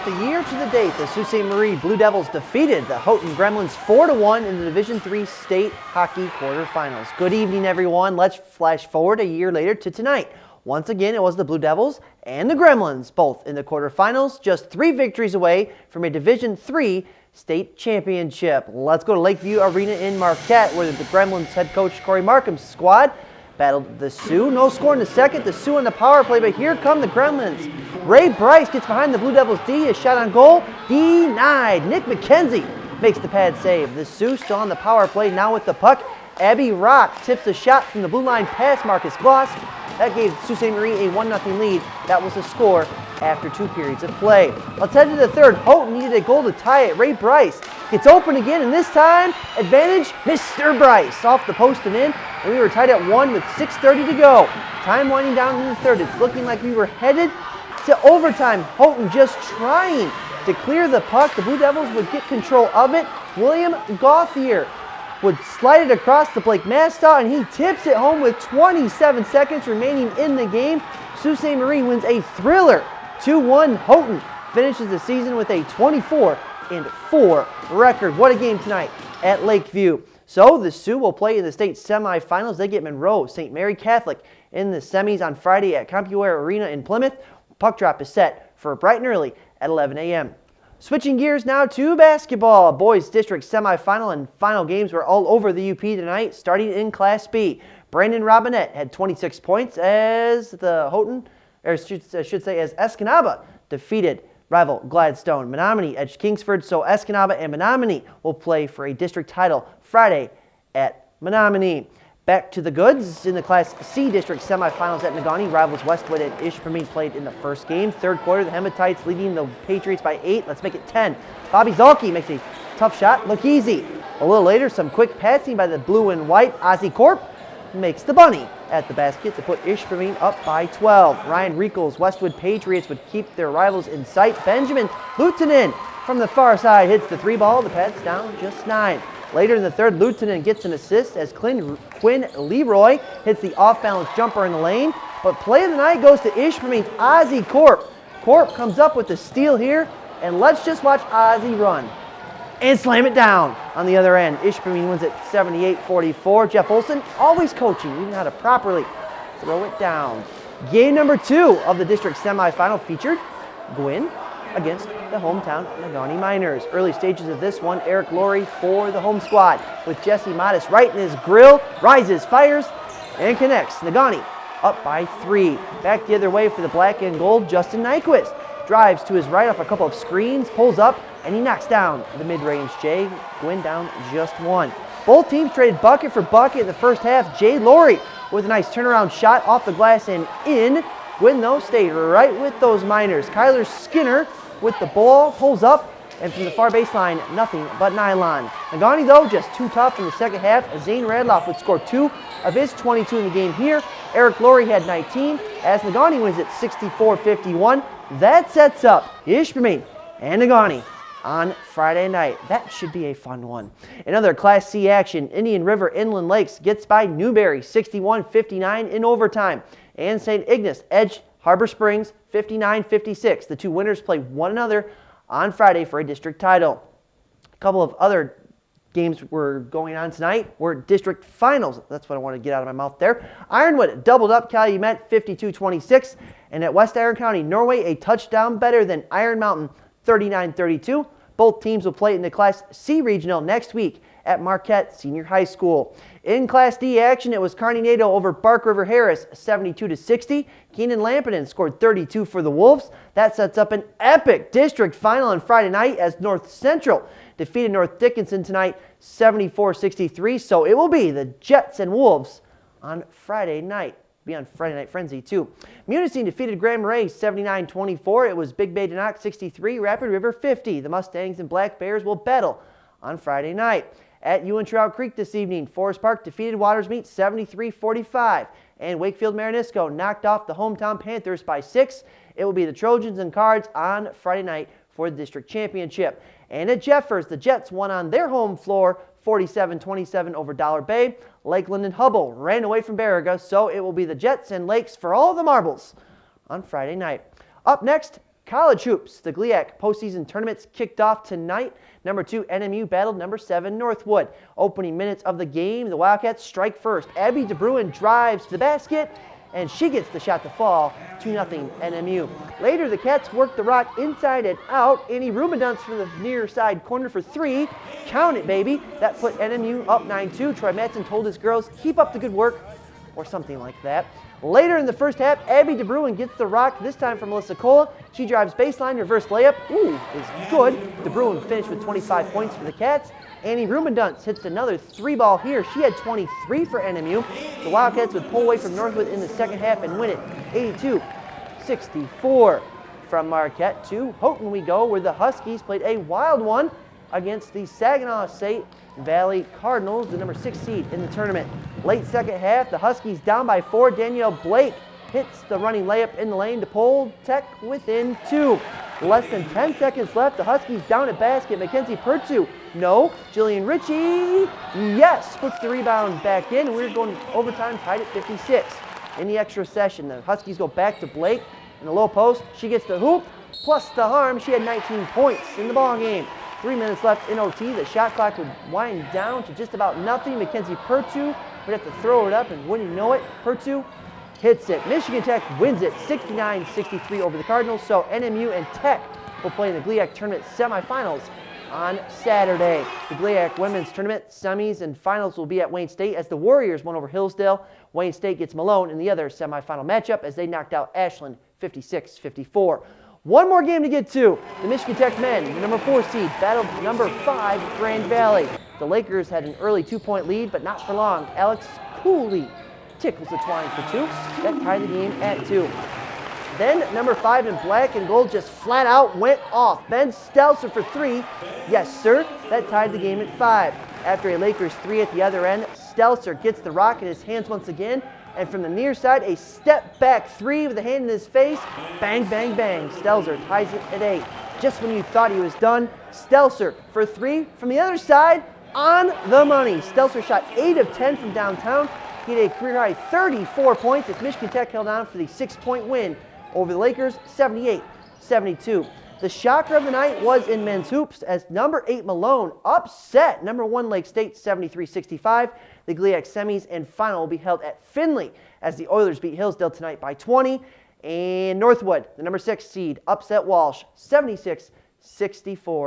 the year to the date, the Sault Ste. Marie Blue Devils defeated the Houghton Gremlins 4-1 in the Division III State Hockey Quarterfinals. Good evening, everyone. Let's flash forward a year later to tonight. Once again, it was the Blue Devils and the Gremlins, both in the quarterfinals, just 3 victories away from a Division III state championship. Let's go to Lakeview Arena in Marquette, where the Gremlins head coach Corey Markham's squad battled the Sioux. No score in the second. The Sioux on the power play, but here come the Gremlins. Ray Bryce gets behind the Blue Devils D. A shot on goal. Denied. Nick McKenzie makes the pad save. The Sioux still on the power play, now with the puck. Abby Rock tips the shot from the blue line past Marcus Gloss. That gave Sault Ste. Marie a 1-0 lead. That was the score after 2 periods of play. Let's head to the third. Houghton needed a goal to tie it. Ray Bryce gets open again, and this time, advantage, Mr. Bryce off the post and in, and we were tied at 1 with 6:30 to go. Time winding down in the third. It's looking like we were headed to overtime. Houghton just trying to clear the puck. The Blue Devils would get control of it. William Gauthier would slide it across to Blake Mastow, and he tips it home with 27 seconds remaining in the game. Sault Ste. Marie wins a thriller 2-1. Houghton finishes the season with a 24-4 record. What a game tonight at Lakeview. So the Sioux will play in the state semifinals. They get Monroe St. Mary Catholic in the semis on Friday at CompuWare Arena in Plymouth. Puck drop is set for bright and early at 11 a.m. Switching gears now to basketball. Boys District semifinal and final games were all over the UP tonight, starting in Class B. Brandon Robinette had 26 points as the Houghton, or I should say as Escanaba defeated rival Gladstone. Menominee edged Kingsford, so Escanaba and Menominee will play for a district title Friday at Menominee. Back to the goods. In the Class C District semifinals at Negaunee, rivals Westwood and Ishpeming played in the first game. Third quarter, the Hematites leading the Patriots by 8. Let's make it 10. Bobby Zalke makes a tough shot look easy. A little later, some quick passing by the blue and white. Ozzy Corp makes the bunny at the basket to put Ishpeming up by 12. Ryan Riekels' Westwood Patriots would keep their rivals in sight. Benjamin Lutonen from the far side hits the 3 ball. The Pats down just 9. Later in the third, Lutonen gets an assist as Quinn Leroy hits the off-balance jumper in the lane. But play of the night goes to Ishpeming's Ozzy Corp. Corp comes up with the steal here, and let's just watch Ozzy run and slam it down on the other end. Ishpeming wins it 78-44. Jeff Olson always coaching, even how to properly throw it down. Game number 2 of the district semifinal featured Gwynn against the hometown Negaunee Miners. Early stages of this one, Eric Laurie for the home squad with Jesse Modest right in his grill, rises, fires, and connects. Negaunee up by 3. Back the other way for the black and gold, Justin Nyquist drives to his right off a couple of screens, pulls up, and he knocks down the mid-range Jay. Gwynn down just 1. Both teams traded bucket for bucket in the first half. Jay Laurie with a nice turnaround shot off the glass and in. Gwynn, though, stayed right with those Miners. Kyler Skinner with the ball, pulls up, and from the far baseline, nothing but nylon. Negaunee, though, just too tough in the second half. Zane Radloff would score 2 of his 22 in the game here. Eric Laurie had 19, as Negaunee wins it 64-51. That sets up Ishpeming and Negaunee on Friday night. That should be a fun one. In other Class C action, Indian River Inland Lakes gets by Newberry 61-59 in overtime. And St. Ignace edged Harbor Springs 59-56. The 2 winners play one another on Friday for a district title. A couple of other games were going on tonight were district finals. That's what I want to get out of my mouth there. Ironwood doubled up Calumet 52-26. And at West Iron County, Norway a touchdown better than Iron Mountain 39-32. Both teams will play in the Class C Regional next week at Marquette Senior High School. In Class D action, it was Carney-Nadeau over Bark River Harris 72-60. Keenan Lampinen scored 32 for the Wolves. That sets up an epic district final on Friday night as North Central defeated North Dickinson tonight 74-63. So it will be the Jets and Wolves on Friday night. Be on Friday Night Frenzy too. Munising defeated Grand Marais 79-24. It was Big Bay Denok 63, Rapid River 50. The Mustangs and Black Bears will battle on Friday night. At Ewan Trout Creek this evening, Forest Park defeated Watersmeet 73-45. And Wakefield Marinisco knocked off the hometown Panthers by 6. It will be the Trojans and Cards on Friday night for the district championship. And at Jeffers, the Jets won on their home floor 47-27 over Dollar Bay. Lakeland and Hubble ran away from Baraga, so it will be the Jets and Lakes for all the marbles on Friday night. Up next, College hoops, the GLIAC postseason tournaments kicked off tonight. Number 2 NMU battled number 7 Northwood. Opening minutes of the game, the Wildcats strike first. Abby DeBruin drives to the basket, and she gets the shot to fall. 2-0 NMU. Later, the Cats work the rock inside and out. Annie Rubendunce from the near side corner for 3. Count it, baby. That put NMU up 9-2. Troy Matson told his girls, keep up the good work, or something like that. Later in the first half, Abby DeBruin gets the rock, this time from Melissa Cola. She drives baseline, reverse layup. Ooh, is good. DeBruin finished with 25 points for the Cats. Annie Rubendunce hits another 3-ball here. She had 23 for NMU. The Wildcats would pull away from Northwood in the second half and win it 82-64. From Marquette to Houghton we go, where the Huskies played a wild one against the Saginaw State Valley Cardinals, the number 6 seed in the tournament. Late second half, the Huskies down by 4. Danielle Blake hits the running layup in the lane to pull Tech within 2. Less than 10 seconds left, the Huskies down at basket. Mackenzie Pertu, no. Jillian Ritchie, yes, puts the rebound back in, and we're going overtime tied at 56. In the extra session, the Huskies go back to Blake in the low post. She gets the hoop, plus the harm. She had 19 points in the ball game. 3 minutes left in OT. The shot clock would wind down to just about nothing. Mackenzie Pertu would have to throw it up, and wouldn't you know it, Pertu hits it. Michigan Tech wins it 69-63 over the Cardinals, so NMU and Tech will play in the GLIAC tournament semifinals on Saturday. The GLIAC women's tournament semis and finals will be at Wayne State as the Warriors won over Hillsdale. Wayne State gets Malone in the other semifinal matchup as they knocked out Ashland 56-54. One more game to get to. The Michigan Tech men, the number 4 seed, battled number 5 Grand Valley. The Lakers had an early 2-point lead, but not for long. Alex Cooley tickles the twine for 2. That tied the game at 2. Then number 5 in black and gold just flat out went off. Ben Stelzer for 3. Yes, sir. That tied the game at 5. After a Lakers 3 at the other end, Stelzer gets the rock in his hands once again. And from the near side, a step back 3 with a hand in his face. Bang, bang, bang. Stelzer ties it at 8. Just when you thought he was done, Stelzer for 3 from the other side, on the money. Stelzer shot 8 of 10 from downtown. He had a career-high 34 points as Michigan Tech held on for the 6-point win over the Lakers, 78-72. The shocker of the night was in men's hoops as number 8 Malone upset number 1 Lake State 73-65. The GLIAC semis and final will be held at Findlay as the Oilers beat Hillsdale tonight by 20. And Northwood, the number 6 seed, upset Walsh 76-64.